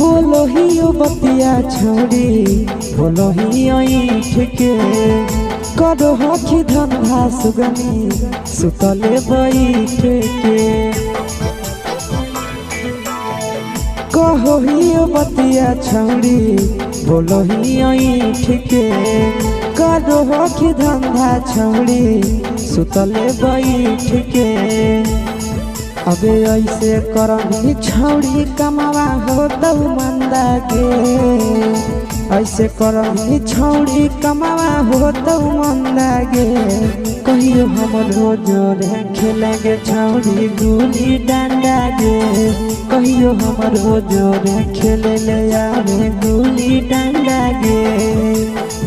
बोलो ही ओ बतिया छोड़ी बोलो ही ऐठ के करो हखी धंधा सुगनी सुतले बैठ के कहो ही ओ बतिया छोड़ी बोलो ही ऐठ के करो हखी धंधा छोड़ी सुतले बैठ के अबे ऐसे करही छौड़ी कमावा हो तो मंदा गे ऐसे करही छौड़ी कमावा हो तो मंदा गे कहियो हम रोजोरे खेलेंगे छौड़ी गुली डंडा गे कहियो हम रोजोरे खेले ले आवे गुली डंडा गे।